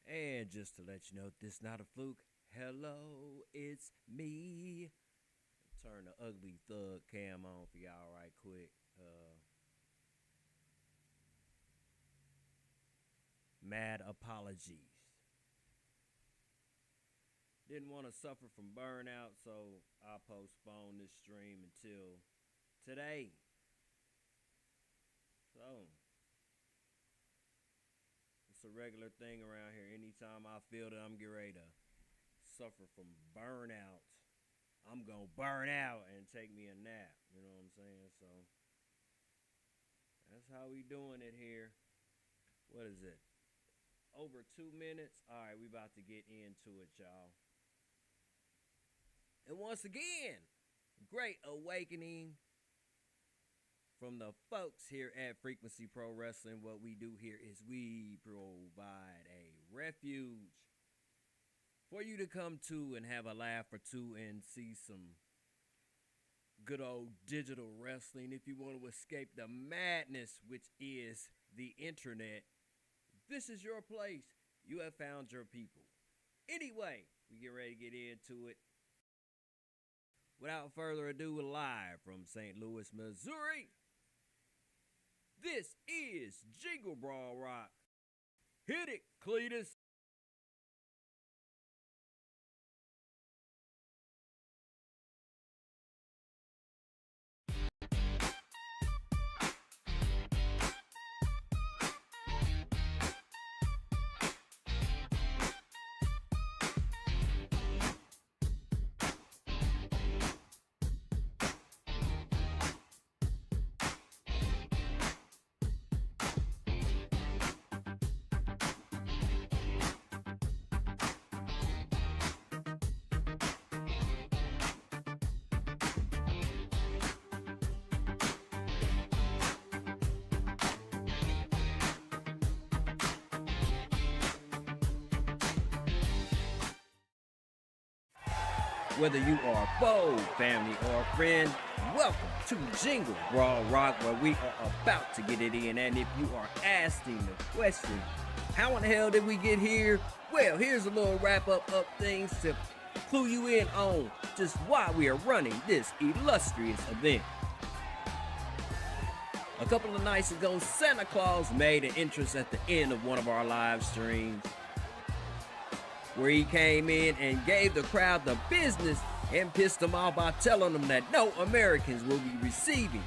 And just to let you know, this not a fluke. Hello, it's me. Turn the ugly thug cam on for y'all right quick. Mad apologies. Didn't want to suffer from burnout, so I postponed this stream until today. So it's a regular thing around here. Anytime I feel that I'm getting ready to suffer from burnout, I'm gonna burn out and take me a nap. You know what I'm saying? So that's how we doing it here. What is it? Over 2 minutes? Alright, we about to get into it, y'all. And once again, great awakening from the folks here at Frequency Pro Wrestling. What we do here is we provide a refuge for you to come to and have a laugh or two and see some good old digital wrestling. If you want to escape the madness which is the internet, this is your place. You have found your people. Anyway, we get ready to get into it. Without further ado, live from St. Louis, Missouri, this is Jingle Brawl Rock. Hit it, Cletus. Whether you are foe, family, or friend, welcome to Jingle Brawl Rock, where we are about to get it in. And if you are asking the question, how in the hell did we get here? Well, here's a little wrap-up of things to clue you in on just why we are running this illustrious event. A couple of nights ago, Santa Claus made an entrance at the end of one of our live streams, where he came in and gave the crowd the business and pissed them off by telling them that no Americans will be receiving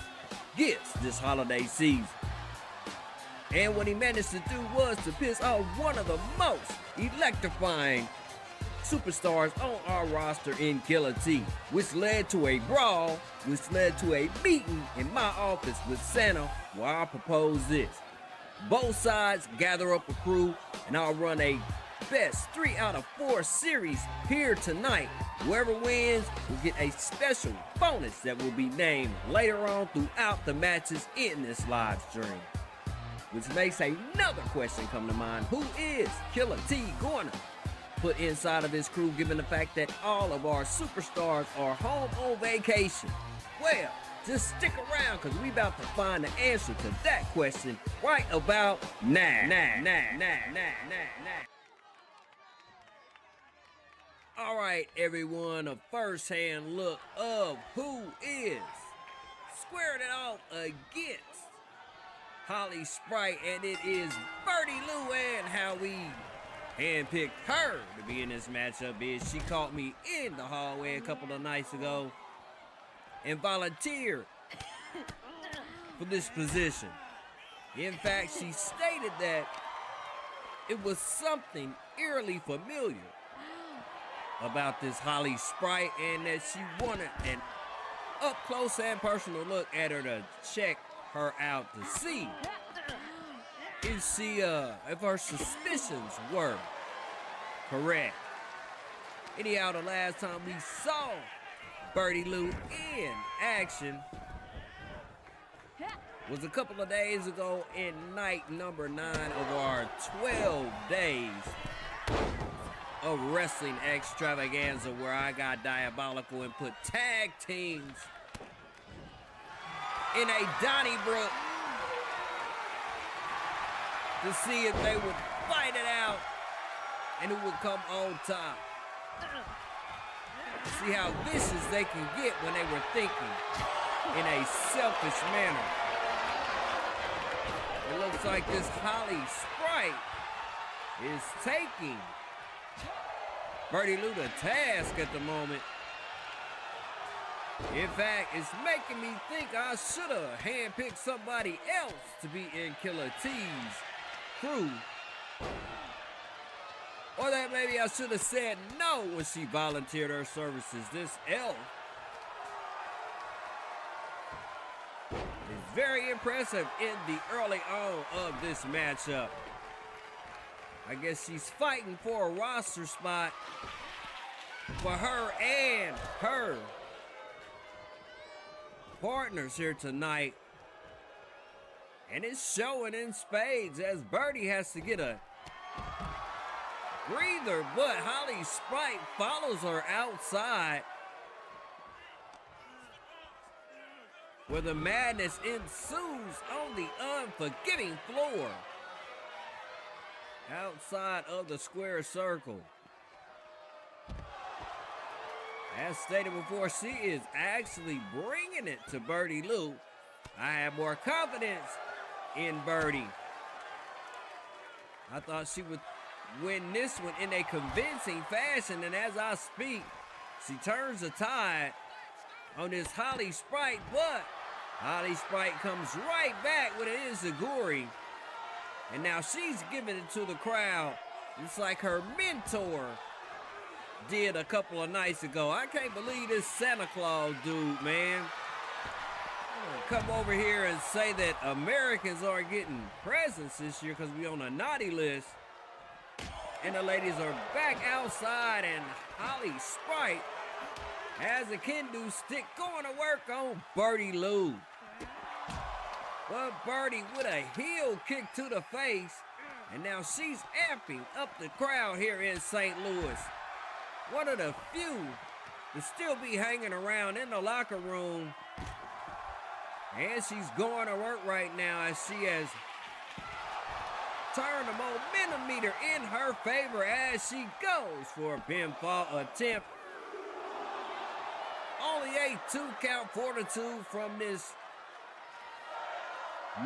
gifts this holiday season. And what he managed to do was to piss off one of the most electrifying superstars on our roster in Killa T, which led to a brawl, which led to a meeting in my office with Santa, where I propose this. Both sides gather up a crew and I'll run a best 3 out of 4 series here tonight. Whoever wins will get a special bonus that will be named later on throughout the matches in this live stream. Which makes another question come to mind. Who is Killa T going to put inside of his crew, given the fact that all of our superstars are home on vacation? Well, just stick around, because we about to find the answer to that question right about now. All right, everyone, a first-hand look of who is squaring it off against Holly Sprite, and it is Birdie Lou. And how we handpicked her to be in this matchup is she caught me in the hallway a couple of nights ago and volunteered for this position. In fact, she stated that it was something eerily familiar about this Holly Sprite, and that she wanted an up-close and personal look at her to check her out to see if her suspicions were correct. Anyhow, the last time we saw Birdie Lou in action was a couple of days ago in night number 9 of our 12 days of wrestling extravaganza, where I got diabolical and put tag teams in a Donnybrook to see if they would fight it out and who would come on top. See how vicious they can get when they were thinking in a selfish manner. It looks like this Holly Sprite is taking Birdie Lou to task at the moment. In fact, it's making me think I should have handpicked somebody else to be in Killa T's crew. Or that maybe I should have said no when she volunteered her services. This elf is very impressive in the early on of this matchup. I guess she's fighting for a roster spot for her and her partners here tonight. And it's showing in spades as Birdie has to get a breather, but Holly Sprite follows her outside, where the madness ensues on the unforgiving floor outside of the square circle. As stated before, she is actually bringing it to Birdie Lou. I have more confidence in Birdie. I thought she would win this one in a convincing fashion, and as I speak, she turns the tide on this Holly Sprite, but Holly Sprite comes right back with an enziguri, and now she's giving it to the crowd. It's like her mentor did a couple of nights ago. I can't believe this Santa Claus dude, man. Come over here and say that Americans aren't getting presents this year because we on a naughty list. And the ladies are back outside, and Holly Sprite has a kendo stick going to work on Birdie Lou. But Birdie with a heel kick to the face, and now she's amping up the crowd here in St. Louis. One of the few to still be hanging around in the locker room. And she's going to work right now as she has turned the momentum meter in her favor as she goes for a pinfall attempt. Only a 2-count fortitude from this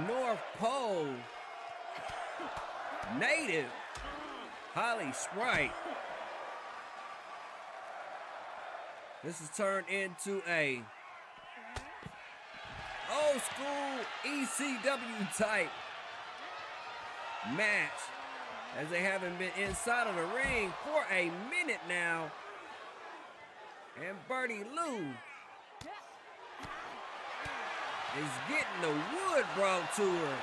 North Pole native, Holly Sprite. This is turned into a old school ECW type match, as they haven't been inside of the ring for a minute now. And Birdie Lou is getting the wood brought to her.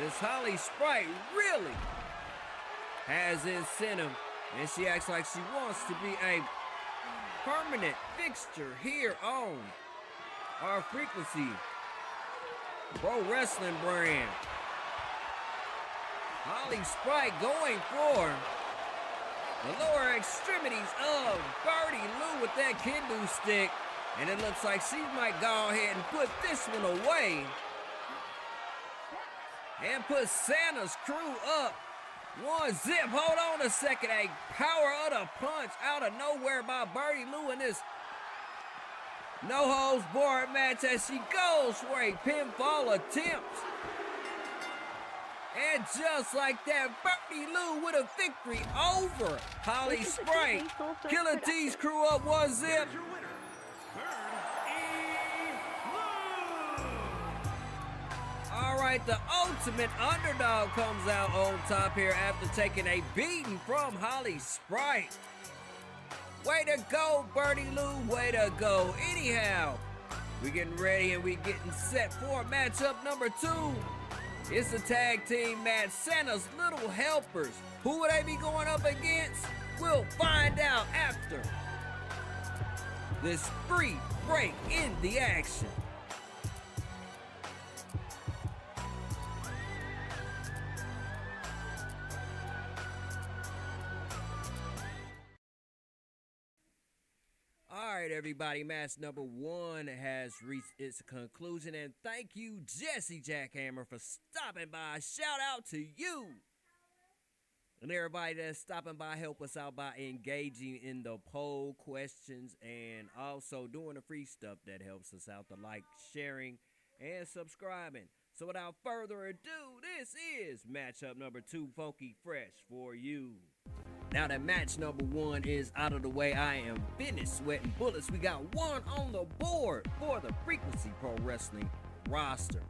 This Holly Sprite really has incentive, and she acts like she wants to be a permanent fixture here on our Frequency Pro Wrestling brand. Holly Sprite going for the lower extremities of Birdie Lou with that kendo stick, and it looks like she might go ahead and put this one away and put Santa's crew up. One zip, hold on a second, a power of the punch out of nowhere by Birdie Lou in this no-holds-barred match as she goes for a pinfall attempt. And just like that, Birdie Lou with a victory over Holly Sprite. Killa T's crew up one zip. All right, the ultimate underdog comes out on top here after taking a beating from Holly Sprite. Way to go, Birdie Lou, way to go. Anyhow, we getting ready and we getting set for matchup number 2. It's a tag team match, Santa's Little Helpers. Who would they be going up against? We'll find out after this brief break in the action. All right, everybody, match number 1 has reached its conclusion, and thank you, Jesse Jackhammer, for stopping by. Shout out to you. And everybody that's stopping by, help us out by engaging in the poll questions and also doing the free stuff that helps us out, the like, sharing, and subscribing. So without further ado, this is matchup number 2, Funky Fresh for you. Now that match number 1 is out of the way, I am finished sweating bullets. We got one on the board for the Frequency Pro Wrestling roster.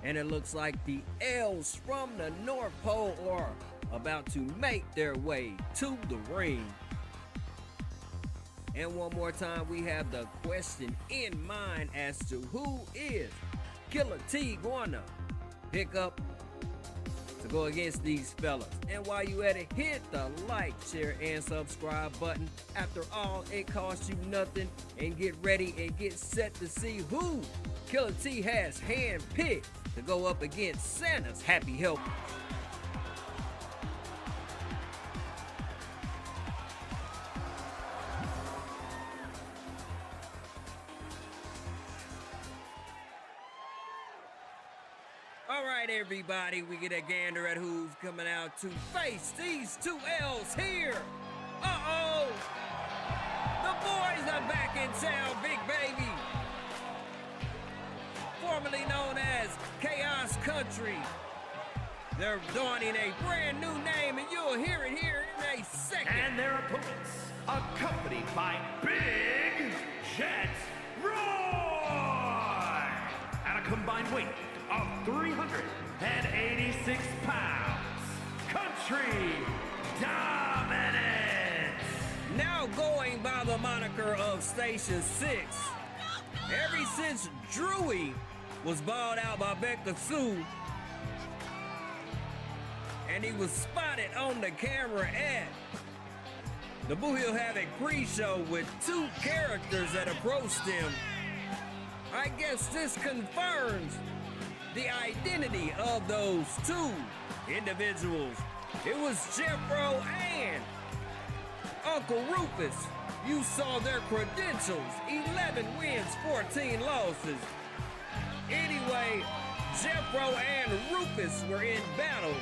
And it looks like the elves from the North Pole are about to make their way to the ring. And one more time, we have the question in mind as to who is Killa T gonna pick up to go against these fellas. And while you at it, hit the like, share, and subscribe button. After all, it costs you nothing. And get ready and get set to see who Killa T has handpicked to go up against Santa's happy helpers. All right, everybody, we get a gander at who's coming out to face these two L's here. Uh-oh! The boys are back in town, big baby. Formerly known as Chaos Country. They're donning a brand new name, and you'll hear it here in a second. And their opponents, accompanied by Big Jet Roy, at a combined weight of 386 pounds. Country Dominance. Now going by the moniker of Station 6. Ever since Drewy was balled out by Becca Sue, and he was spotted on the camera at the Boo Hill Havoc pre-show with 2 characters that approached him. I guess this confirms the identity of those 2 individuals. It was Jeffro and Uncle Rufus. You saw their credentials, 11 wins, 14 losses. Anyway, Jeffro and Rufus were in battle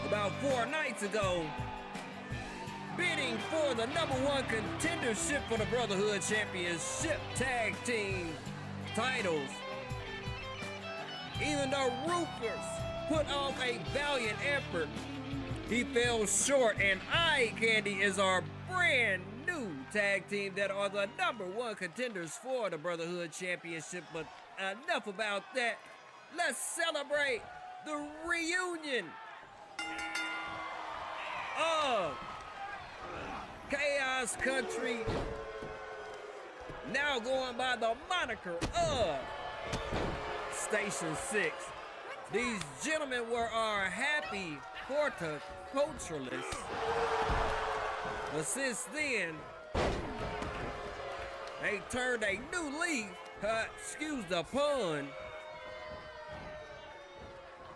about 4 nights ago, bidding for the #1 contendership for the Brotherhood Championship Tag Team titles. Even though Rufus put off a valiant effort, he fell short, and Eye Candy is our brand new tag team that are the #1 contenders for the Brotherhood Championship. But enough about that. Let's celebrate the reunion of Chaos Country, now going by the moniker of Station 6. These gentlemen were our happy horticulturalists, but since then, they turned a new leaf, excuse the pun.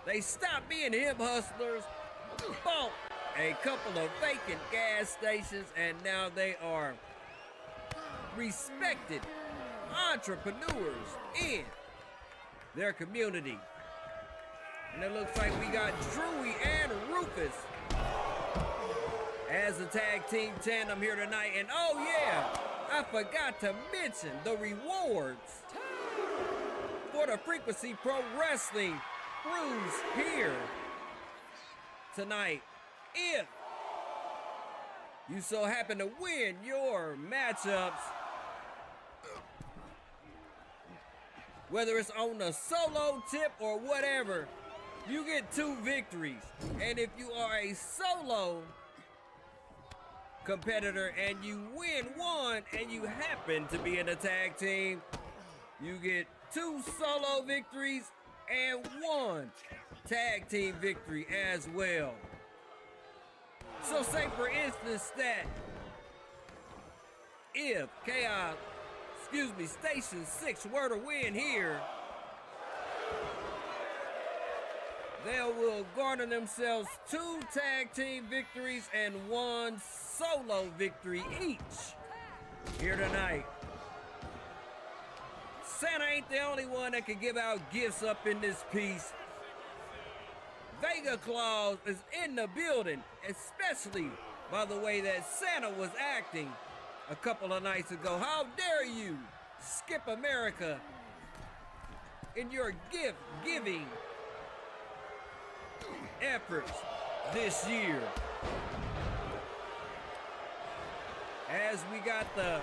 They stopped being hip hustlers, bought a couple of vacant gas stations, and now they are respected entrepreneurs in their community. And it looks like we got Drewy and Rufus as a tag team tandem here tonight. And oh yeah, I forgot to mention the rewards for the Frequency Pro Wrestling cruise here tonight. If you so happen to win your matchups, whether it's on the solo tip or whatever, you get 2 victories. And if you are a solo competitor and you win 1 and you happen to be in a tag team, you get 2 solo victories and 1 tag team victory as well. So say for instance that if Station 6 were to win here, they will garner themselves 2 tag team victories and 1 solo victory each here tonight. Santa ain't the only one that can give out gifts up in this piece. Vega Claus is in the building, especially by the way that Santa was acting a couple of nights ago. How dare you skip America in your gift-giving efforts this year. As we got the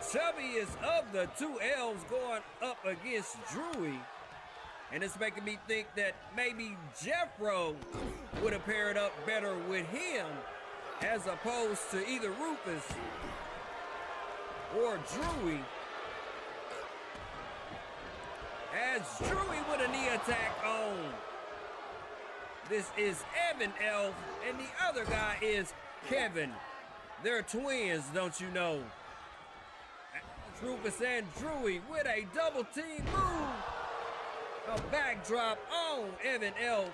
chubbiest of the two elves going up against Drewy. And it's making me think that maybe Jeffro would have paired up better with him as opposed to either Rufus or Drewy. As Drewy with a knee attack on. This is Evan Elf, and the other guy is Kevin. They're twins, don't you know? Rufus and Drewy with a double team move. A backdrop on Evan Elf.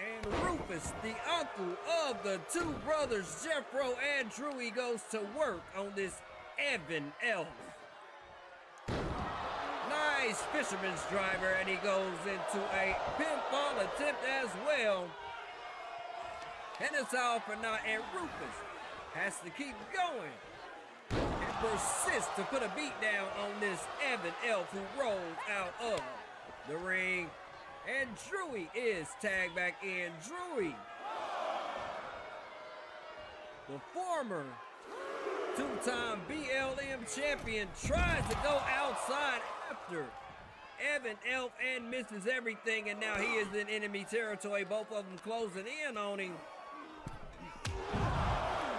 And Rufus, the uncle of the two brothers, Jeffro and Drewy, goes to work on this Evan Elf. Nice fisherman's driver, and he goes into a pinfall attempt as well. And it's all for now, and Rufus has to keep going and persist to put a beat down on this Evan Elf who rolls out of the ring. And Drewy is tagged back in. Drewy, the former two-time BLM champion, tries to go outside after Evan Elf and misses everything, and now he is in enemy territory, both of them closing in on him.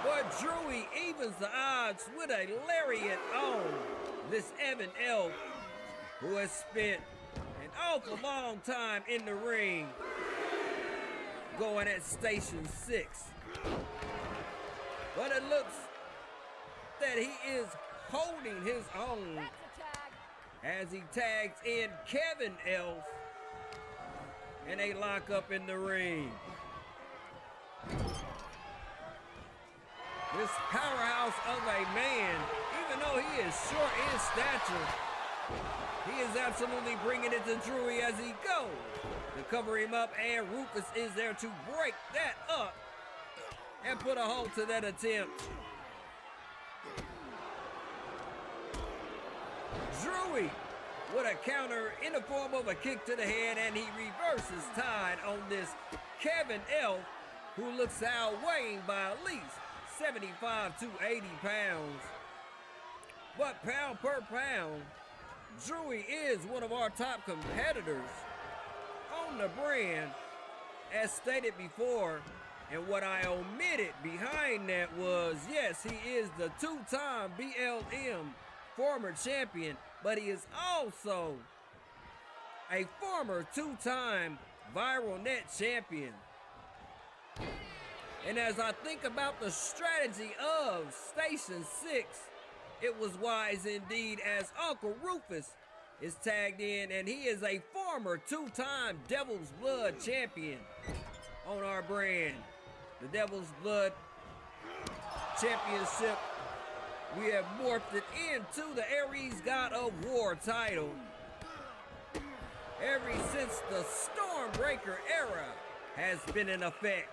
But Drewy evens the odds with a lariat on this Evan Elf, who has spent an awful long time in the ring, going at Station 6. But it looks that he is holding his own as he tags in Kevin Elf, and they lock up in the ring. This powerhouse of a man, even though he is short in stature, he is absolutely bringing it to Drewy as he goes to cover him up, and Rufus is there to break that up and put a halt to that attempt. Drewy with a counter in the form of a kick to the head, and he reverses tide on this Kevin Elf, who looks outweighing by at least 75 to 80 pounds. But pound per pound, Drewy is one of our top competitors on the brand, as stated before. And what I omitted behind that was, yes, he is the two-time BLM former champion, but he is also a former two-time Viral Net champion. And as I think about the strategy of Station 6, it was wise indeed, as Uncle Rufus is tagged in, and he is a former two-time Devil's Blood champion on our brand. The Devil's Blood Championship, we have morphed it into the Ares God of War title. Ever since the Stormbreaker era has been in effect.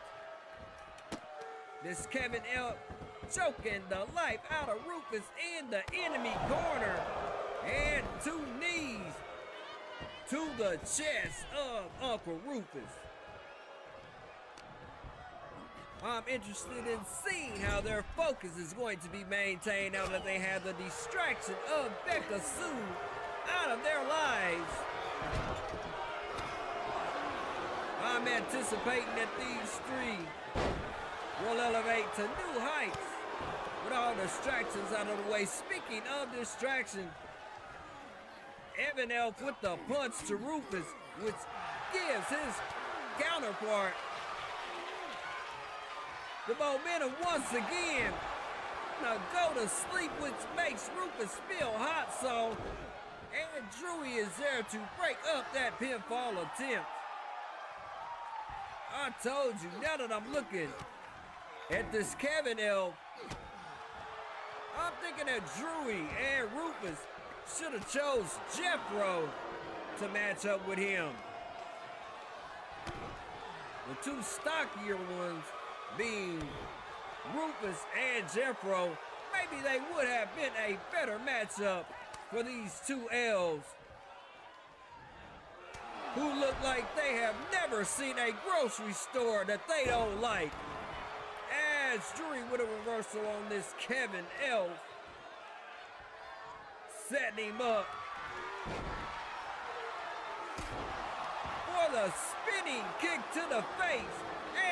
This Kevin Elf choking the life out of Rufus in the enemy corner, and two knees to the chest of Uncle Rufus. I'm interested in seeing how their focus is going to be maintained now that they have the distraction of Becca Sue out of their lives. I'm anticipating that these three will elevate to new heights with all distractions out of the way. Speaking of distraction, Evan Elf with the punch to Rufus, which gives his counterpart the momentum once again. Now go to sleep, which makes Rufus feel hot, so, and Drewy is there to break up that pinfall attempt. I told you, now that I'm looking at this Kevin Elf, I'm thinking that Drewy and Rufus should have chose Jeffro to match up with him. The two stockier ones being Rufus and Jeffro. Maybe they would have been a better matchup for these two elves who look like they have never seen a grocery store that they don't like. As Drury with a reversal on this Kevin elf, setting him up for the spinning kick to the face,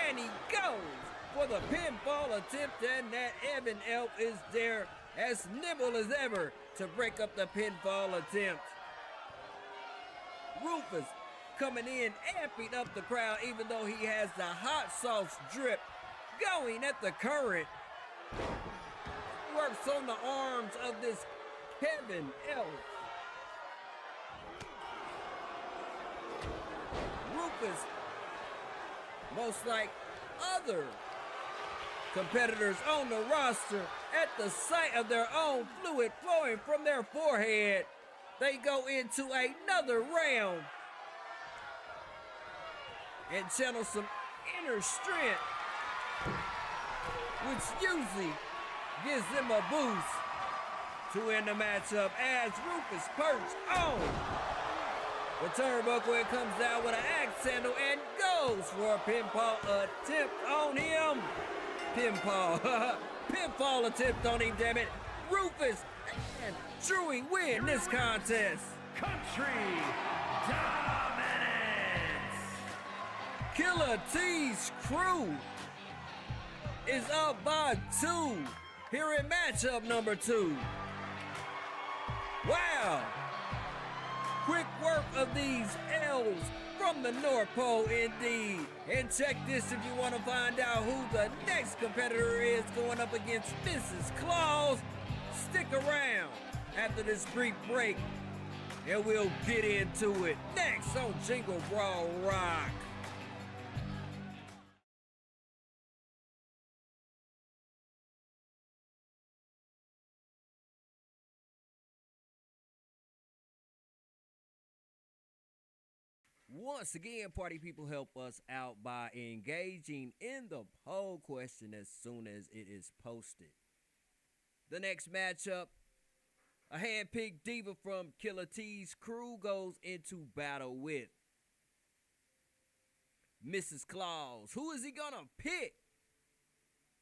and he goes for the pinfall attempt, and that Evan elf is there as nimble as ever to break up the pinfall attempt. Rufus coming in, amping up the crowd, even though he has the hot sauce drip going at the current. Works on the arms of this Kevin elf. Rufus, most like other competitors on the roster, at the sight of their own fluid flowing from their forehead, they go into another round and channel some inner strength, which usually gives them a boost to end the matchup as Rufus perched on the turnbuckle and comes down with an axe handle and goes for a pinfall attempt on him. Pinfall attempt on him, damn it. Rufus and Drury win this contest. Country dominance. Killa T's crew is up by 2 here in matchup number 2. Wow. Quick work of these elves from the North Pole indeed. And check this if you want to find out who the next competitor is going up against Mrs. Claus. Stick around after this brief break and we'll get into it next on Jingle Brawl Rock. Once again, party people, help us out by engaging in the poll question as soon as it is posted. The next matchup, a hand-picked diva from Killa T's crew goes into battle with Mrs. Claus. Who is he gonna pick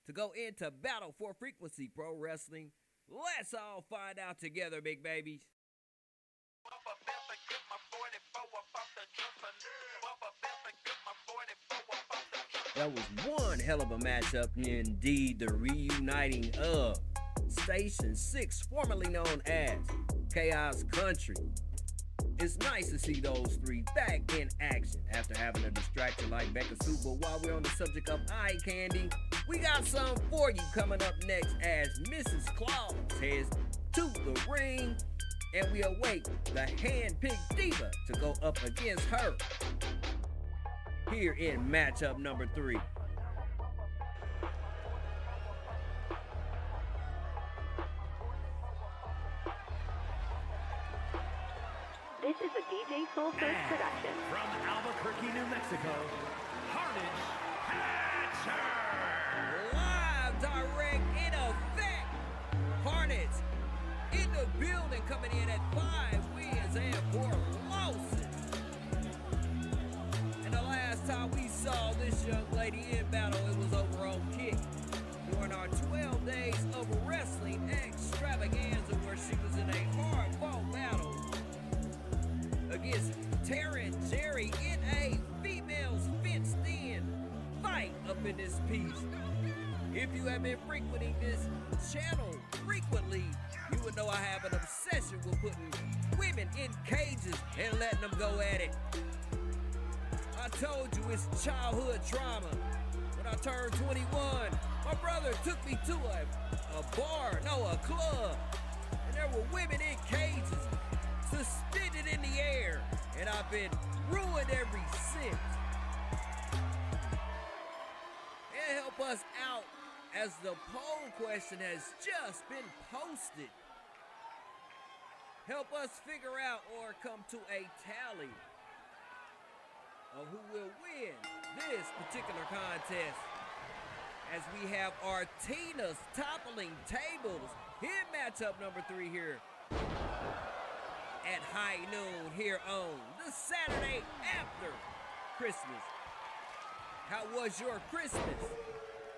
to go into battle for Frequency Pro Wrestling? Let's all find out together, big babies. That was one hell of a matchup indeed. The reuniting of Station 6, formerly known as Chaos Country. It's nice to see those three back in action after having a distraction like Becca Sue. But while we're on the subject of eye candy, we got some for you coming up next as Mrs. Claus heads to the ring, and we await the hand-picked diva to go up against her here in matchup number 3. This is a DJ Soul Search production. From Albuquerque, New Mexico, Carnage Hatcher! Live, direct, in effect. Carnage in the building, coming in at 5 wins and 4 losses. And the last time we saw this young lady in battle, it was over on Kick during our 12 days of wrestling extravaganza, where she was in a hard-fought battle against Taryn Jerry in a females fenced-in fight up in this piece. If you have been frequenting this channel frequently, you would know I have an obsession with putting women in cages and letting them go at it. I told you it's childhood trauma. When I turned 21, my brother took me to a club, and there were women in cages, suspended in the air, and I've been ruined ever since. And help us out as the poll question has just been posted. Help us figure out or come to a tally of who will win this particular contest, as we have our Tina's toppling tables in matchup number 3 here at high noon here on the Saturday after Christmas. How was your Christmas?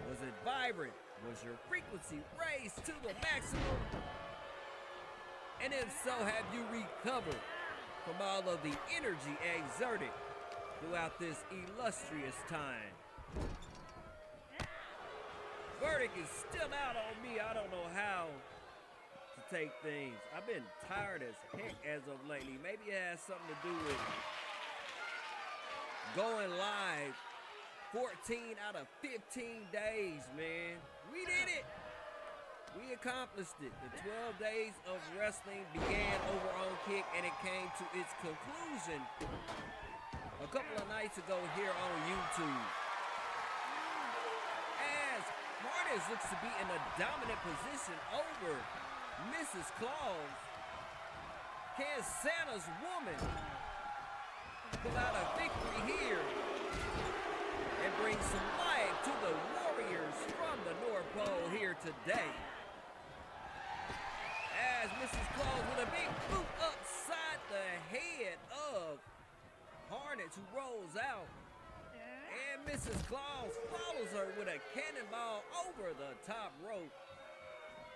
Was it vibrant? Was your frequency raised to the maximum? And if so, have you recovered from all of the energy exerted throughout this illustrious time? Verdict is still out on me. I don't know how to take things. I've been tired as heck as of lately. Maybe it has something to do with going live 14 out of 15 days, man. We did it. We accomplished it. The 12 days of wrestling began over on Kick, and it came to its conclusion a couple of nights ago here on YouTube. As Martis looks to be in a dominant position over Mrs. Claus, can Santa's woman pull out a victory here and bring some life to the Warriors from the North Pole here today? As Mrs. Claus with a big boot upside the head of Hornets, who rolls out. And Mrs. Claus follows her with a cannonball over the top rope.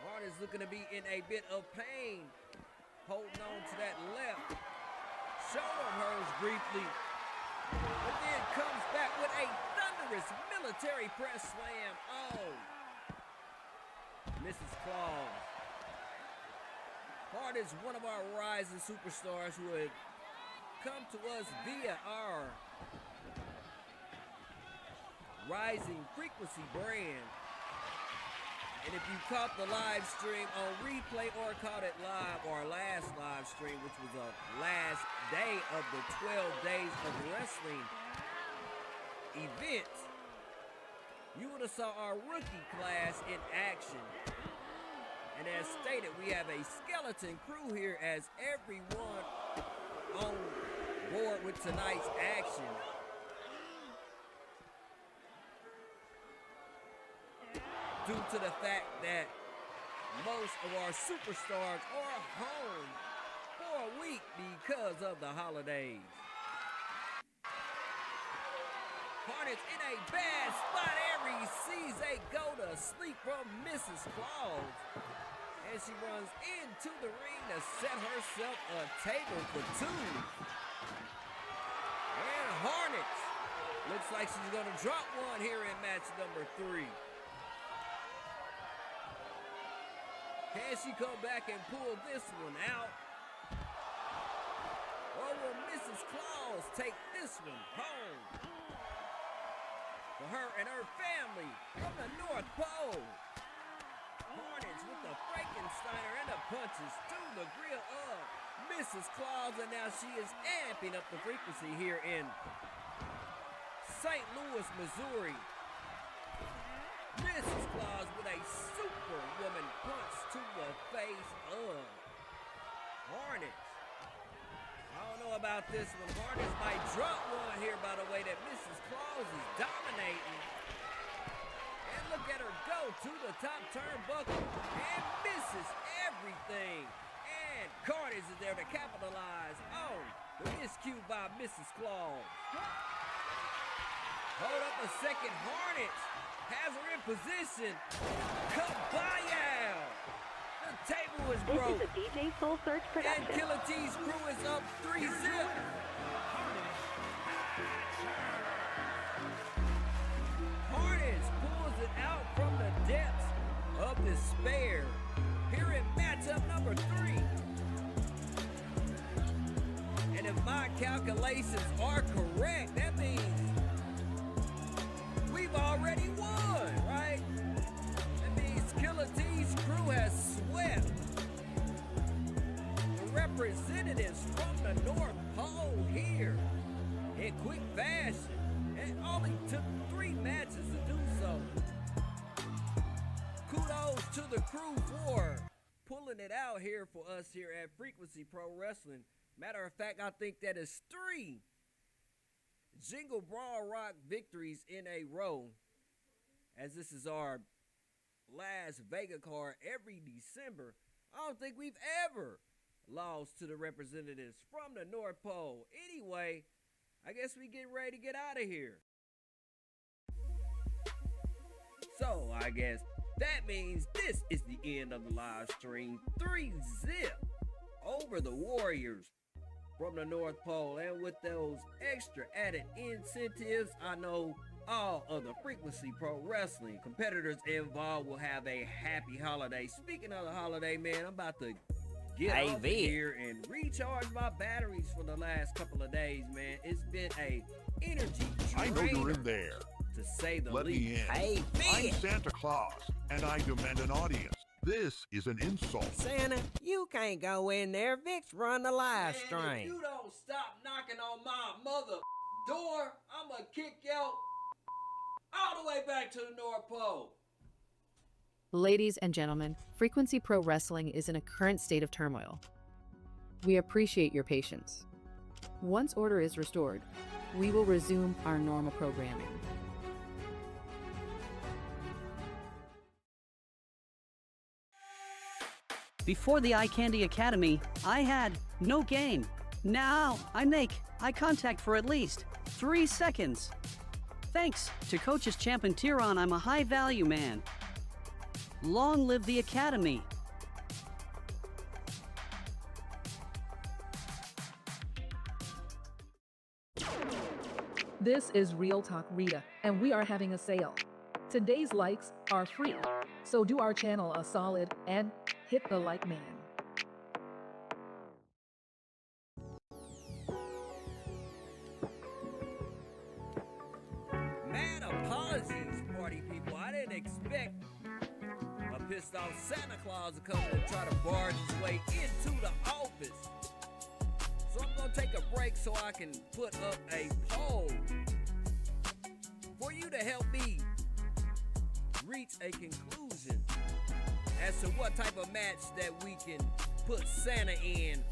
Hornets looking to be in a bit of pain, holding on to that left shoulder of hers briefly, but then comes back with a thunderous military press slam. Oh, Mrs. Claus. Hart is one of our rising superstars who had come to us via our Rising Frequency brand. And if you caught the live stream on replay or caught it live, or our last live stream, which was the last day of the 12 days of wrestling event, you would have saw our rookie class in action. And as stated, we have a skeleton crew here, as everyone on board with tonight's action. Due to the fact that most of our superstars are home for a week because of the holidays. Hornets in a bad spot. Every sees they go to sleep from Mrs. Claus. And she runs into the ring to set herself a table for 2. And Hornets looks like she's going to drop one here in match number 3. Can she come back and pull this one out? Or will Mrs. Claus take this one home for her and her family from the North Pole? Hornets with the Frankensteiner and the punches to the grill of Mrs. Claus, and now she is amping up the frequency here in St. Louis, Missouri. Mrs. Claus with a superwoman punch to the face of Hornets. I don't know about this one. Hornets might drop one here, by the way, that Mrs. Claus is dominating. And look at her go to the top turnbuckle and misses everything. And Carnage is there to capitalize on the miscue by Mrs. Claus. Hold up a second. Hornets has her in position. Kabayow! The table is broke. This is a DJ Soul Search production. And Killa T's crew is up 3-0. Hornets pulls it out from the depths of despair here in matchup number 3. And if my calculations are correct, that means we've already won, right? That means Killa T's crew has swept the representatives from the North Pole here in quick fashion. It only took 3 matches to do so. Kudos to the crew for pulling it out here for us here at Frequency Pro Wrestling. Matter of fact, I think that is 3 Jingle Brawl Rock victories in a row, as this is our last Vega card every December. I don't think we've ever lost to the representatives from the North Pole. Anyway, I guess we get ready to get out of here. So I guess that means this is the end of the live stream. 3-0 over the Warriors from the North Pole. And with those extra added incentives, I know all of the Frequency Pro Wrestling competitors involved will have a happy holiday. Speaking of the holiday, man, I'm about to get off of here and recharge my batteries for the last couple of days, man. It's been a energy I know you're in there. to say the Let least. me in. I'm Santa Claus, and I demand an audience. This is an insult. Santa, you can't go in there. Vic's run the live Man, if stream. you don't stop knocking on my mother door, I'ma kick you all the way back to the North Pole. Ladies and gentlemen, Frequency Pro Wrestling is in a current state of turmoil. We appreciate your patience. Once order is restored, we will resume our normal programming. Before the Eye Candy Academy, I had no game. Now I make eye contact for at least 3 seconds. Thanks to Coach's Champ and Tyron, I'm a high-value man. Long live the Academy. This is Real Talk Rita, and we are having a sale. Today's likes are free, so do our channel a solid and hit the like man. Mad apologies, party people. I didn't expect a pissed off Santa Claus to come and try to barge his way into the office. So I'm gonna take a break so I can put up a poll for you to help me reach a conclusion as to what type of match that we can put Santa in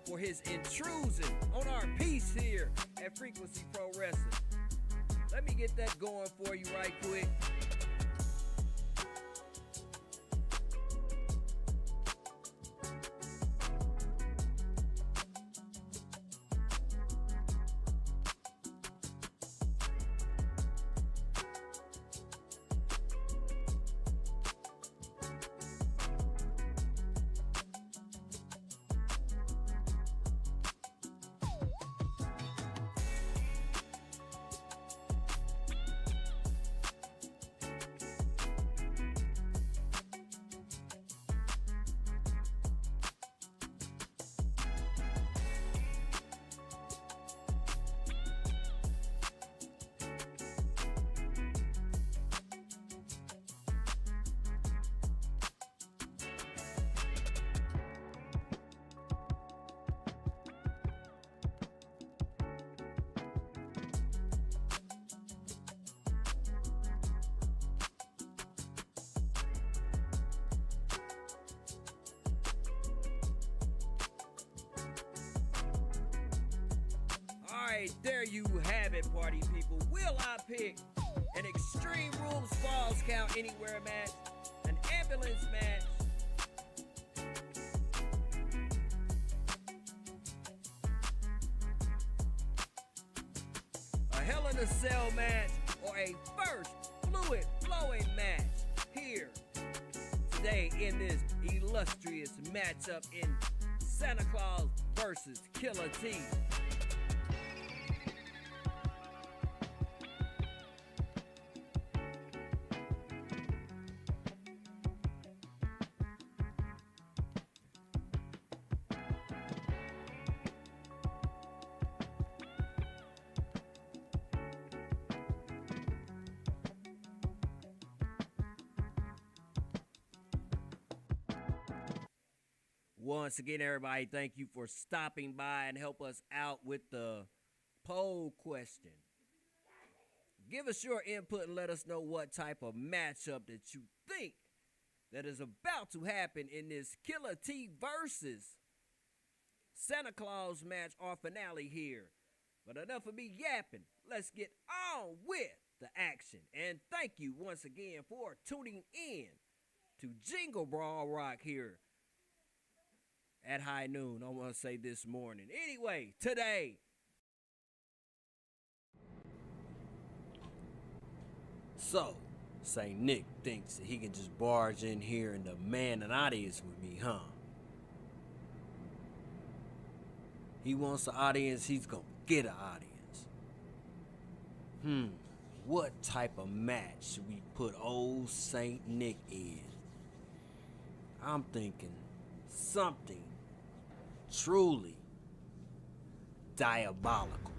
for his intrusion on our piece here at Frequency Pro Wrestling. Let me get that going for you right quick. Alright, there you have it, party people. Will I pick an Extreme Rules Falls Count Anywhere match, an ambulance match, a Hell in a Cell match, or a first fluid flowing match here today in this illustrious matchup in Santa Claus versus Killa T? Once again, everybody, thank you for stopping by and help us out with the poll question. Give us your input and let us know what type of matchup that you think that is about to happen in this Killa T versus Santa Claus match or finale here But enough of me yapping. Let's get on with the action. And thank you once again for tuning in to Jingle Brawl Rock here at high noon. I want to say this morning. Anyway, today, so St. Nick thinks that he can just barge in here and demand an audience with me, huh? He wants an audience, he's gonna get an audience. What type of match should we put old St. Nick in? I'm thinking something truly diabolical.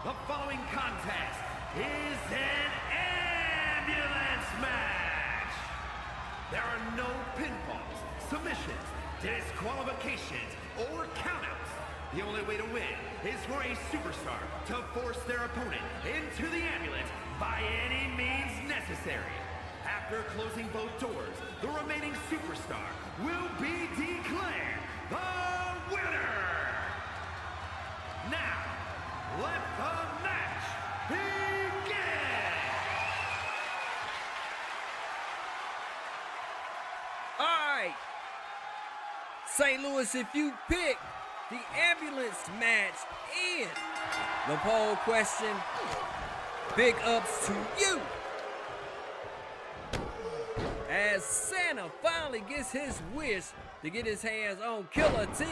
The following contest is an ambulance match. There are no pinfalls, submissions, disqualifications, or countouts. The only way to win is for a superstar to force their opponent into the ambulance by any means necessary. After closing both doors, the remaining superstar will be declared the winner. Now, let the match begin! Alright, St. Louis, if you pick the ambulance match in the poll question, big ups to you. As Santa finally gets his wish to get his hands on Killa T.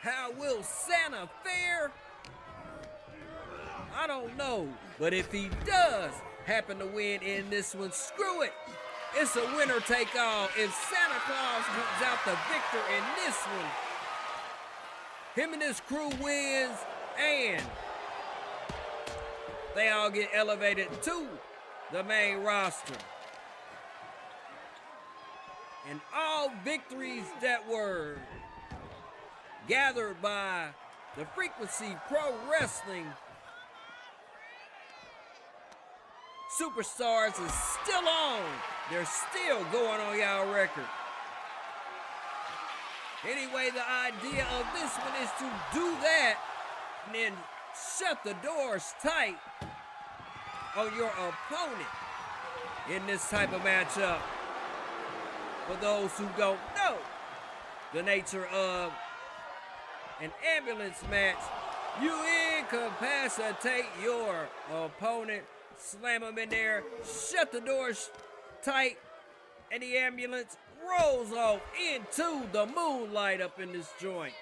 How will Santa fare? I don't know, but if he does happen to win in this one, screw it. It's a winner take all if Santa Claus comes out the victor in this one. Him and his crew wins and they all get elevated to the main roster. And all victories that were gathered by the Frequency Pro Wrestling Superstars is still on. They're still going on y'all record. Anyway, the idea of this one is to do that and then shut the doors tight on your opponent in this type of matchup. For those who don't know the nature of an ambulance match, you incapacitate your opponent, slam them in there, shut the doors tight, and the ambulance rolls off into the moonlight up in this joint.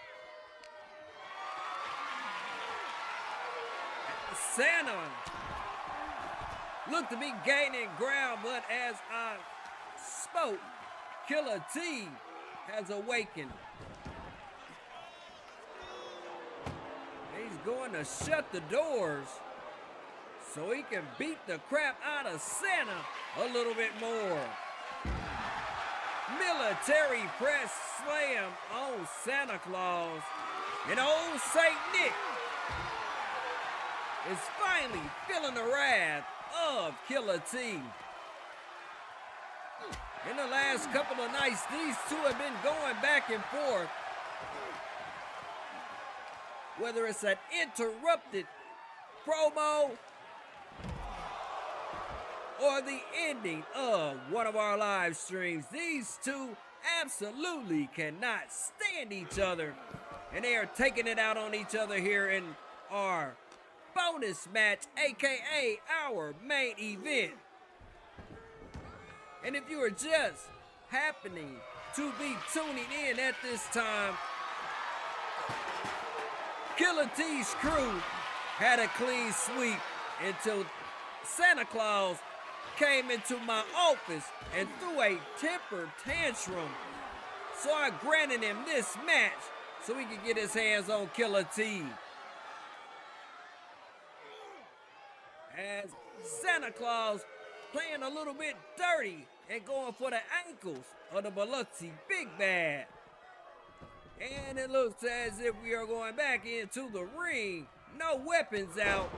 Santa looked to be gaining ground, but as I spoke, Killa T has awakened. He's going to shut the doors so he can beat the crap out of Santa a little bit more. Military press slam on Santa Claus. And old St. Nick is finally feeling the wrath of Killa T. In the last couple of nights, these two have been going back and forth. Whether it's an interrupted promo or the ending of one of our live streams, these two absolutely cannot stand each other. And they are taking it out on each other here in our bonus match, aka our main event. And if you are just happening to be tuning in at this time, Killa T's crew had a clean sweep until Santa Claus came into my office and threw a temper tantrum. So I granted him this match so he could get his hands on Killa T. As Santa Claus playing a little bit dirty and going for the ankles of the Biloxi Big Bad. And it looks as if we are going back into the ring. No weapons out.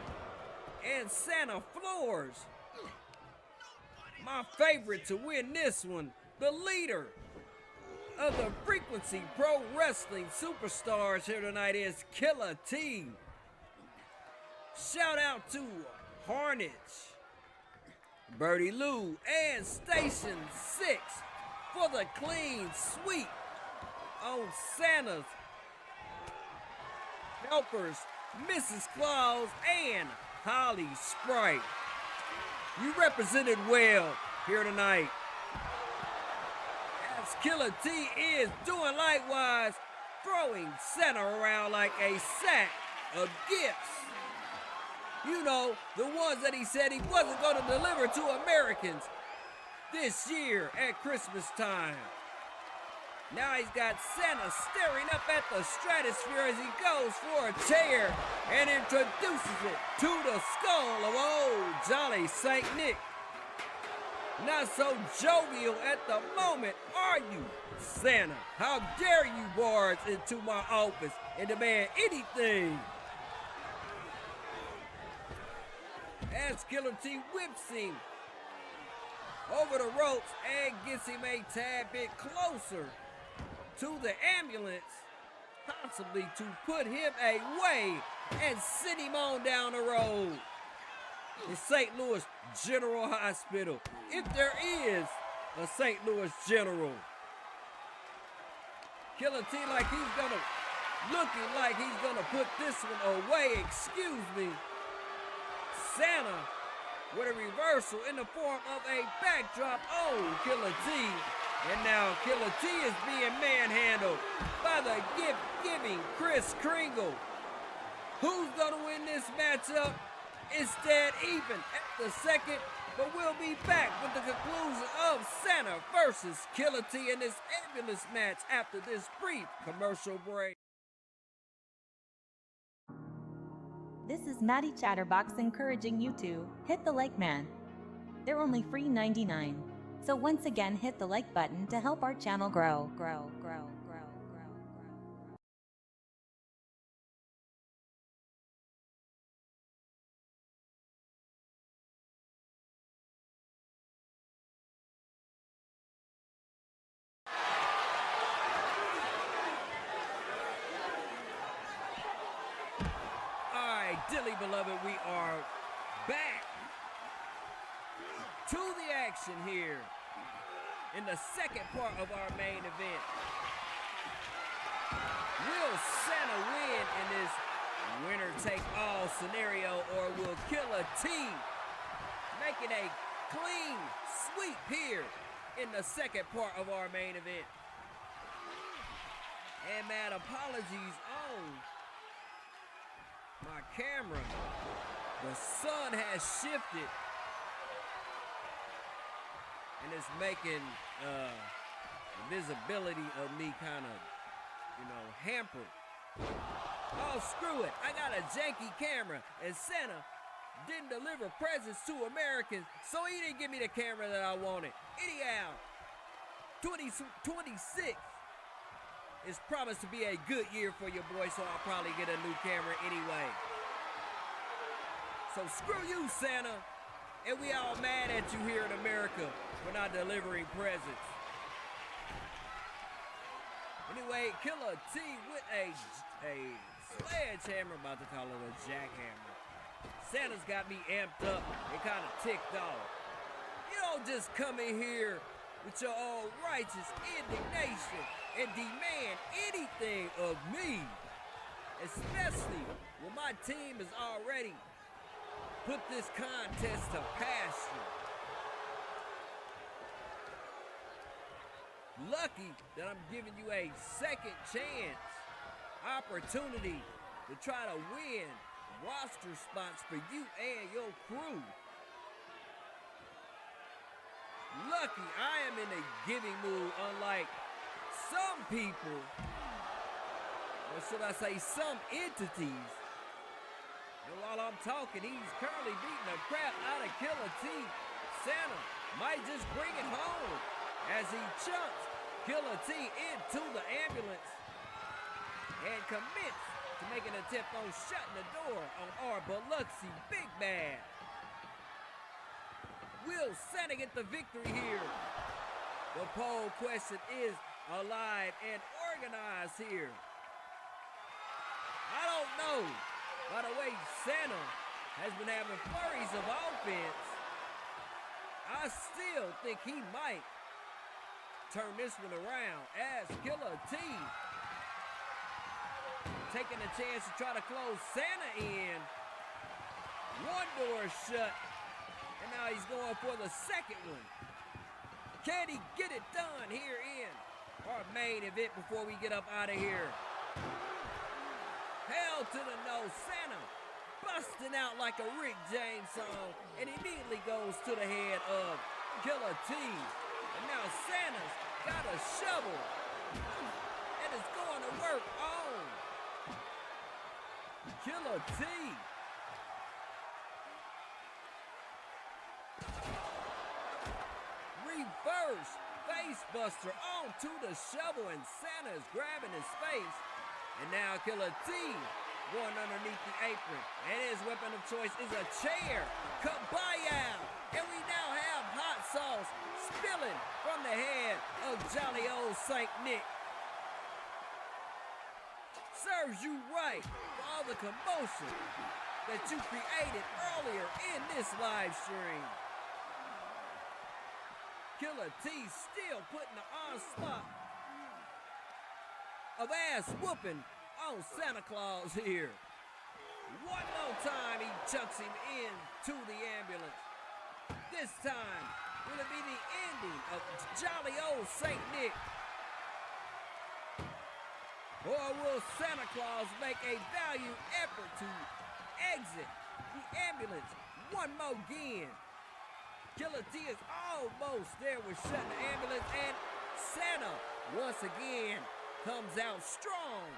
And Santa floors. My favorite to win this one, the leader of the Frequency Pro Wrestling superstars here tonight is Killa T. Shout out to Harnage, Birdie Lou, and Station 6 for the clean sweep on Santa's helpers, Mrs. Claus and Holly Sprite. You represented well here tonight, as Killa T is doing likewise, throwing Santa around like a sack of gifts. You know, the ones that he said he wasn't going to deliver to Americans this year at Christmas time. Now he's got Santa staring up at the stratosphere as he goes for a chair and introduces it to the skull of old Jolly Saint Nick. Not so jovial at the moment, are you, Santa? How dare you barge into my office and demand anything? As Killa T whips him over the ropes and gets him a tad bit closer to the ambulance, possibly to put him away and send him on down the road. The St. Louis General Hospital, if there is a St. Louis General. Killa T looking like he's gonna put this one away, excuse me. Santa with a reversal in the form of a backdrop on Killa T. And now Killa T is being manhandled by the gift-giving Kris Kringle. Who's gonna win this matchup? It's dead even at the second, but we'll be back with the conclusion of Santa versus Killa T in this ambulance match after this brief commercial break. This is Maddie Chatterbox encouraging you to hit the like man. They're only free $99. So once again, hit the like button to help our channel grow. Dearly beloved, we are back to the action here in the second part of our main event. Will Santa win in this winner-take-all scenario, or will Killa T make it a clean sweep here in the second part of our main event? And mad apologies on my camera. The sun has shifted and it's making the visibility of me kind of, hampered. Oh, screw it. I got a janky camera and Santa didn't deliver presents to Americans, so he didn't give me the camera that I wanted. Anyhow, 2026 is promised to be a good year for your boy, so I'll probably get a new camera anyway. So screw you, Santa. And we all mad at you here in America for not delivering presents. Anyway, Killa T with a sledgehammer, about to call it a jackhammer. Santa's got me amped up and kind of ticked off. You don't just come in here with your all righteous indignation and demand anything of me, especially when my team has already put this contest to pasture. Lucky that I'm giving you a second chance opportunity to try to win roster spots for you and your crew. Lucky I am in a giving mood, unlike some people, or should I say some entities. And while I'm talking, he's currently beating the crap out of Killa T. Santa might just bring it home as he chunks Killa T into the ambulance and commits to make an attempt on shutting the door on our Biloxi Big Bad. Will Santa get the victory here? The poll question is, alive and organized here. I don't know. By the way, Santa has been having flurries of offense. I still think he might turn this one around as Killa T taking a chance to try to close Santa in. One door shut, and now he's going for the second one. Can he get it done here in our main event before we get up out of here? Hell to the no, Santa busting out like a Rick James song and immediately goes to the head of Killa T. And now Santa's got a shovel and is going to work on Killa T. Reverse face buster onto the shovel, and Santa is grabbing his face. And now Killa T going underneath the apron, and his weapon of choice is a chair. Kabaya! And we now have hot sauce spilling from the head of jolly old Saint Nick. Serves you right for all the commotion that you created earlier in this live stream. Killa T still putting the onslaught of ass whooping on Santa Claus here. One more time he chucks him into the ambulance. This time, will it be the ending of jolly old Saint Nick? Or will Santa Claus make a valiant effort to exit the ambulance one more again? Killa T is almost there with shutting the ambulance, and Santa once again comes out strong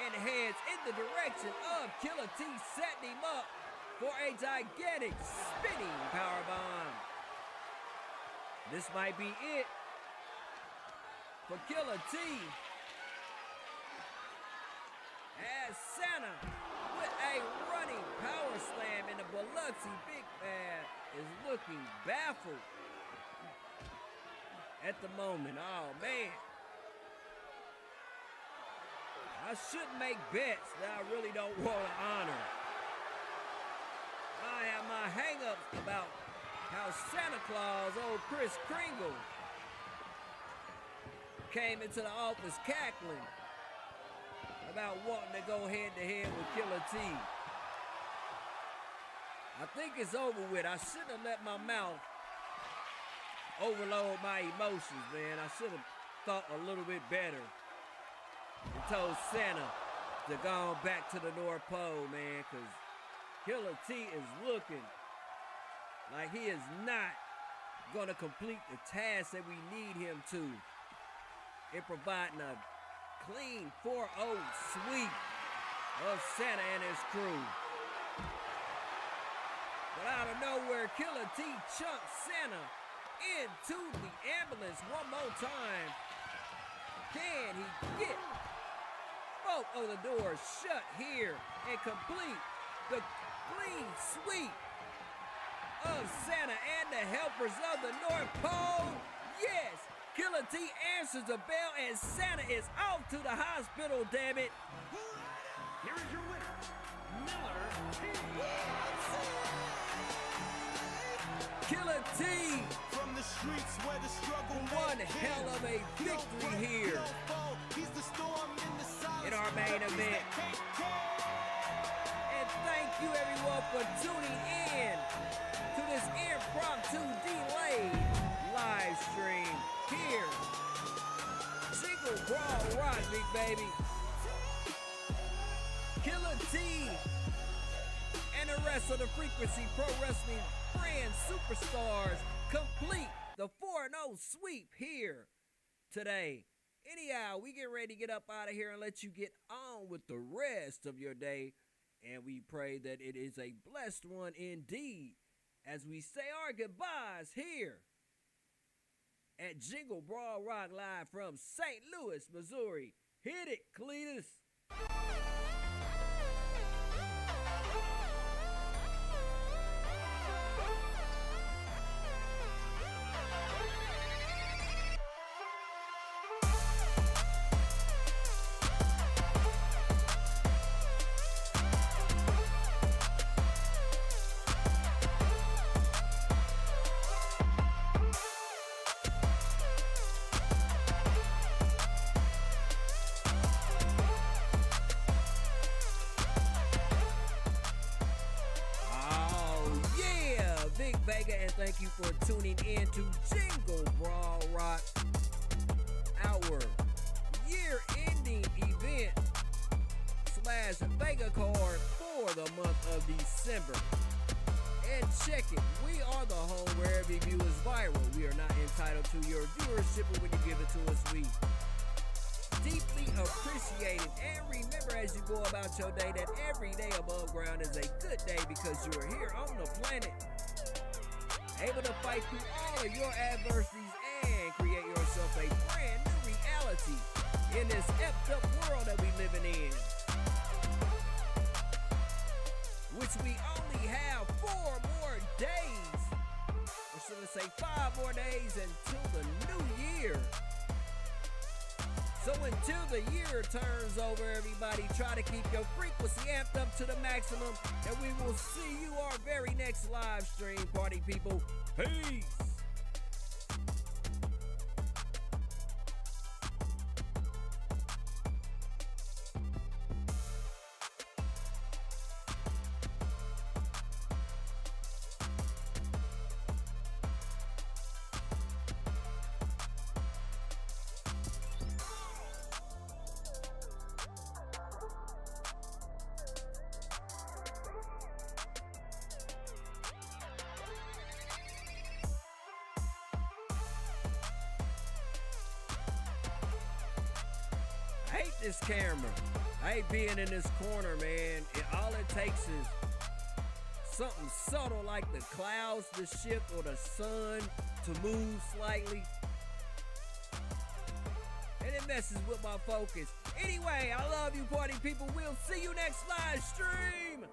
and heads in the direction of Killa T, setting him up for a gigantic spinning powerbomb. This might be it for Killa T, as Santa with a running power slam in the Biloxi Big Bad is looking baffled at the moment. Oh man, I shouldn't make bets that I really don't want to honor. I have my hang-ups about how Santa Claus, old Kris Kringle, came into the office cackling about wanting to go head-to-head with Killa T. I think it's over with. I shouldn't have let my mouth overload my emotions, man. I should have thought a little bit better and told Santa to go back to the North Pole, man, because Killa T is looking like he is not going to complete the task that we need him to in providing a clean 4-0 sweep of Santa and his crew. But out of nowhere, Killa T chunks Santa into the ambulance one more time. Can he get both of the doors shut here and complete the clean sweep of Santa and the helpers of the North Pole? Yes! Killa T answers the bell, and Santa is off to the hospital, damn it. Here is your winner, Miller T. Killa T from the streets where the struggle one hell of a victory here in our main event. And thank you everyone for tuning in to this impromptu delayed live stream here. Jingle Brawl Rock, big baby. Killa T and the rest of the Frequency Pro Wrestling brand superstars complete the 4-0 sweep here today. Anyhow, we get ready to get up out of here and let you get on with the rest of your day. And we pray that it is a blessed one indeed as we say our goodbyes here at Jingle Brawl Rock live from St. Louis, Missouri. Hit it, Cletus. and thank you for tuning in to Jingle Brawl Rock, our year-ending event / Vega card for the month of December. And check it, we are the home where every view is viral. We are not entitled to your viewership, but when you give it to us, we deeply appreciate it. And remember, as you go about your day, that every day above ground is a good day because you are here on the planet, able to fight through all of your adversities and create yourself a brand new reality in this effed up world that we living in, which we only have 4 more days, or should I say 5 more days until the new year. So until the year turns over, everybody, try to keep your frequency amped up to the maximum, and we will see you our very next live stream, party people. Peace! I hate this camera. I hate being in this corner, man. All it takes is something subtle like the clouds to shift or the sun to move slightly, and it messes with my focus. Anyway, I love you, party people. We'll see you next live stream.